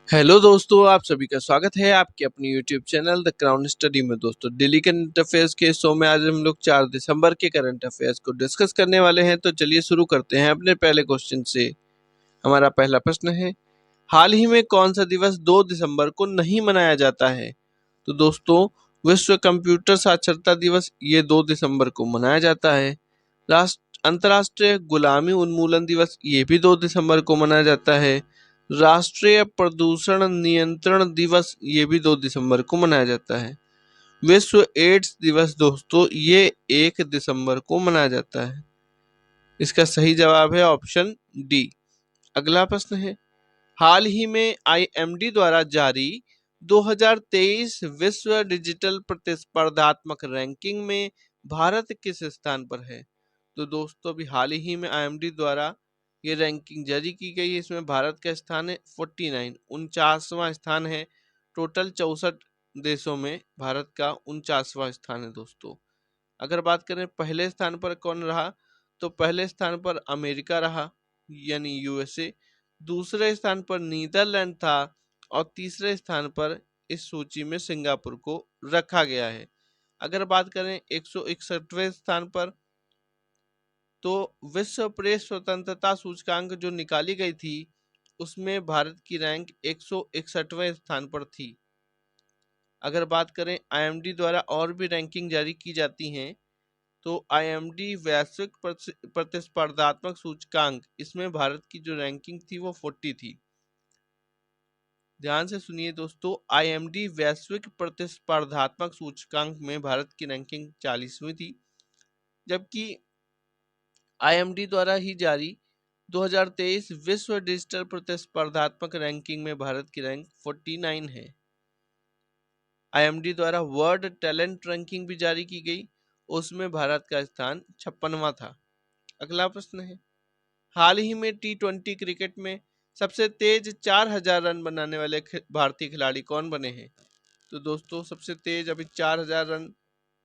Hello दोस्तों, आप सभी का स्वागत है आपके अपने YouTube channel the crown study में। दोस्तों, डेली करंट अफेयर्स के शो में आज हम लोग 4 दिसंबर के करंट अफेयर्स को डिस्कस करने वाले हैं। तो चलिए शुरू करते हैं अपने पहले क्वेश्चन से। हमारा पहला प्रश्न है, हाल ही में कौन सा दिवस 2 दिसंबर को नहीं मनाया जाता है? तो दोस्तों, विश्व कंप्यूटर साक्षरता दिवस ये 2 दिसंबर को मनाया जाता है। अंतर्राष्ट्रीय गुलामी उन्मूलन दिवस ये भी 2 दिसंबर को मनाया जाता है। राष्ट्रीय प्रदूषण नियंत्रण दिवस ये भी 2 दिसंबर को मनाया जाता है। विश्व एड्स दिवस दोस्तों ये 1 दिसंबर को मनाया जाता है। इसका सही जवाब है ऑप्शन डी। अगला प्रश्न है, हाल ही में आईएमडी द्वारा जारी 2023 विश्व डिजिटल प्रतिस्पर्धात्मक रैंकिंग में भारत किस स्थान पर है? तो दोस्तों, अभी हाल ही में आईएमडी द्वारा ये रैंकिंग जारी की गई है। इसमें भारत का स्थान है 49, 49वां स्थान है। टोटल 64 देशों में भारत का 49वां स्थान है दोस्तों। अगर बात करें पहले स्थान पर कौन रहा, तो पहले स्थान पर अमेरिका रहा, यानी यूएसए। दूसरे स्थान पर नीदरलैंड था और तीसरे स्थान पर इस सूची में सिंगापुर को रखा गया है। अगर बात करें 161वें स्थान पर, तो विश्व प्रेस स्वतंत्रता सूचकांक जो निकाली गई थी उसमें भारत की रैंक 161वें स्थान पर थी। अगर बात करें आईएमडी द्वारा और भी रैंकिंग जारी की जाती हैं, तो आईएमडी वैश्विक प्रतिस्पर्धात्मक सूचकांक, इसमें भारत की जो रैंकिंग थी वो 40 थी। ध्यान से सुनिए दोस्तों, आईएमडी वैश्विक प्रतिस्पर्धात्मक सूचकांक में भारत की रैंकिंग 40वीं थी, जबकि आईएमडी द्वारा ही जारी 2023 विश्व डिजिटल प्रतिस्पर्धात्मक रैंकिंग में भारत की रैंक 49 है। आईएमडी द्वारा वर्ल्ड टैलेंट रैंकिंग भी जारी की गई, उसमें भारत का स्थान 56वां था। अगला प्रश्न है, हाल ही में T20 क्रिकेट में सबसे तेज 4000 रन बनाने वाले भारतीय खिलाड़ी कौन बने हैं? तो दोस्तों, सबसे तेज अभी 4000 रन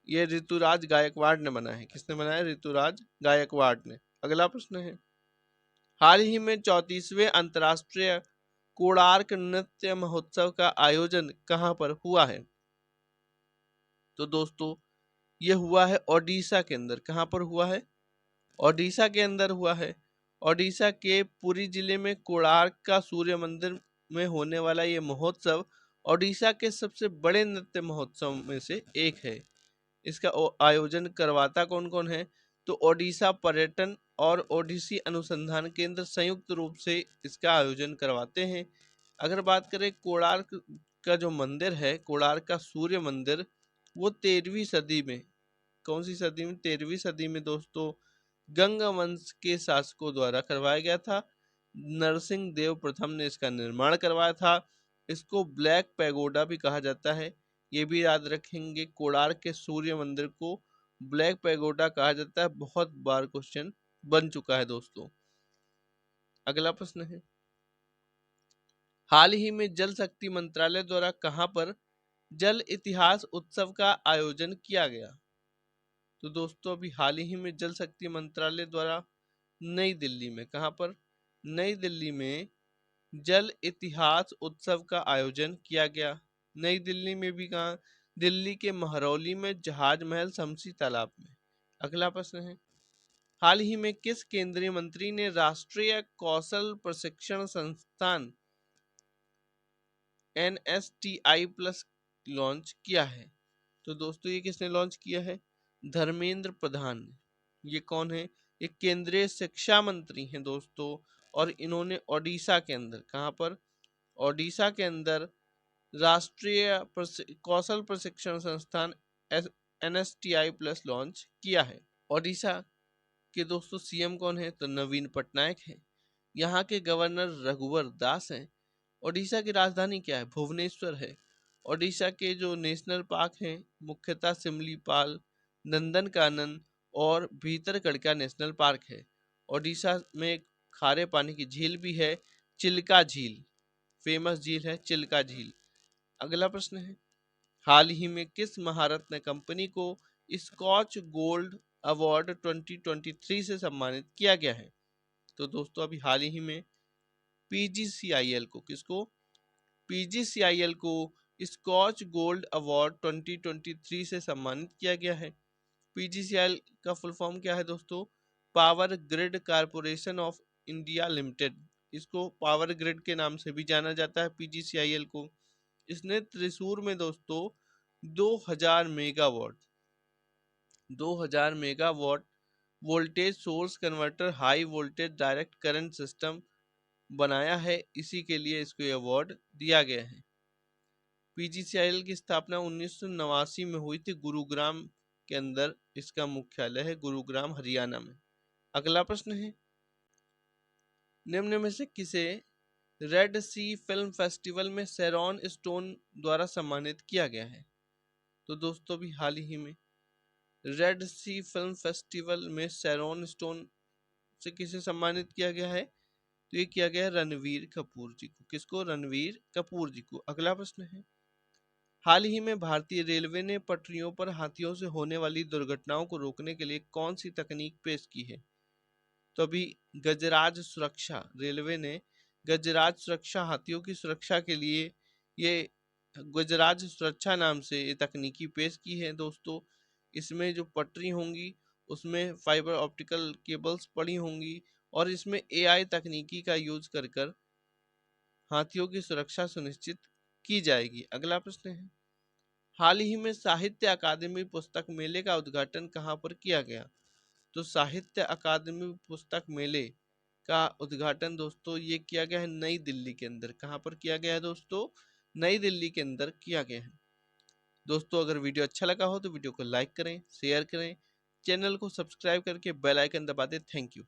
ये ऋतुराज गायकवाड़ ने बना है। किसने बनाया? ऋतुराज गायकवाड़ ने। अगला प्रश्न है, हाल ही में 34वें अंतर्राष्ट्रीय कोणार्क नृत्य महोत्सव का आयोजन कहां पर हुआ है? तो दोस्तों, ये हुआ है ओडिशा के अंदर। कहां पर हुआ है? ओडिशा के अंदर हुआ है। ओडिशा के पुरी जिले में कोणार्क का सूर्य मंदिर में होने वाला ये महोत्सव ओडिशा के सबसे बड़े नृत्य महोत्सव में से एक है। इसका आयोजन करवाता कौन कौन है? तो ओडिशा पर्यटन और ओडिसी अनुसंधान केंद्र संयुक्त रूप से इसका आयोजन करवाते हैं। अगर बात करें कोणार्क का जो मंदिर है, कोणार्क का सूर्य मंदिर, वो 13वीं सदी में, कौन सी सदी में? 13वीं सदी में दोस्तों गंगा वंश के शासकों द्वारा करवाया गया था। नरसिंह देव प्रथम ने इसका निर्माण करवाया था। इसको ब्लैक पैगोडा भी कहा जाता है, ये भी याद रखेंगे। कोणार्क के सूर्य मंदिर को ब्लैक पैगोडा कहा जाता है। बहुत बार क्वेश्चन बन चुका है दोस्तों। अगला प्रश्न है, हाल ही में जल शक्ति मंत्रालय द्वारा कहां पर जल इतिहास उत्सव का आयोजन किया गया? तो दोस्तों, अभी हाल ही में जल शक्ति मंत्रालय द्वारा नई दिल्ली में, कहां पर? नई दिल्ली में जल इतिहास उत्सव का आयोजन किया गया। नई दिल्ली में भी कहा? दिल्ली के महरौली में, जहाज महल, शमसी तालाब में। अगला प्रश्न है, हाल ही में किस केंद्रीय मंत्री ने राष्ट्रीय कौशल प्रशिक्षण संस्थान NSTI प्लस लॉन्च किया है? तो दोस्तों, ये किसने लॉन्च किया है? धर्मेंद्र प्रधान ने। ये कौन है? ये केंद्रीय शिक्षा मंत्री हैं दोस्तों, और इन्होंने ओडिशा के अंदर, कहां पर? ओडिशा के अंदर राष्ट्रीय कौशल प्रशिक्षण संस्थान NSTI प्लस लॉन्च किया है। ओडिशा के दोस्तों सीएम कौन है? तो नवीन पटनायक है। यहाँ के गवर्नर रघुवर दास हैं। ओडिशा की राजधानी क्या है? भुवनेश्वर है। ओडिशा के जो नेशनल पार्क हैं मुख्यतः सिमलीपाल, नंदनकानन और भीतरकनिका नेशनल पार्क है। ओडिशा में एक खारे पानी की झील भी है, चिल्का झील, फेमस झील है चिल्का झील। अगला प्रश्न है, हाल ही में किस महारत्न कंपनी को स्कॉच गोल्ड अवार्ड 2023 से सम्मानित किया गया है? तो दोस्तों, अभी हाल ही में PGCIL को, किसको? पीजीसीआईएल को स्कॉच गोल्ड अवार्ड 2023 से सम्मानित किया गया है। पीजीसीआईएल का फुल फॉर्म क्या है दोस्तों? Power grid corporation of India limited. इसको पावर ग्रिड के नाम से भी जाना जाता है पीजीसीआईएल को। इसने त्रिशूर में दोस्तों 2000 megawatt voltage source converter high voltage direct current system बनाया है। इसी के लिए इसको अवार्ड दिया गया है। पीजीसीआईएल की स्थापना 1989 में हुई थी। गुरुग्राम के अंदर इसका मुख्यालय है, गुरुग्राम हरियाणा में। अगला प्रश्न है, निम्न में से किसे रेड सी फिल्म फेस्टिवल में शेरॉन स्टोन द्वारा सम्मानित किया गया है? तो दोस्तों भी हाल ही में रेड सी फिल्म फेस्टिवल में शेरॉन स्टोन से किसे सम्मानित किया गया है? तो ये किया गया है रणवीर कपूर जी को। किसको? रणवीर कपूर जी को। अगला प्रश्न है, हाल ही में भारतीय रेलवे ने पटरियों पर हाथियों से होने वाली दुर्घटनाओं को रोकने के लिए कौन सी तकनीक पेश की है? तो अभी गजराज सुरक्षा, रेलवे ने गजराज सुरक्षा, हाथियों की सुरक्षा के लिए ये गजराज सुरक्षा नाम से ये तकनीकी पेश की है दोस्तों। इसमें जो पटरी होंगी उसमें फाइबर ऑप्टिकल केबल्स पड़ी होंगी और इसमें एआई तकनीकी का यूज कर कर हाथियों की सुरक्षा सुनिश्चित की जाएगी। अगला प्रश्न है, हाल ही में साहित्य अकादमी पुस्तक मेले का उद्घाटन कहाँ पर किया गया? तो साहित्य अकादमी पुस्तक मेले का उद्घाटन दोस्तों ये किया गया है नई दिल्ली के अंदर। कहाँ पर किया गया है दोस्तों? नई दिल्ली के अंदर किया गया है। दोस्तों अगर वीडियो अच्छा लगा हो तो वीडियो को लाइक करें, शेयर करें, चैनल को सब्सक्राइब करके बेल आइकन दबा दें। Thank you.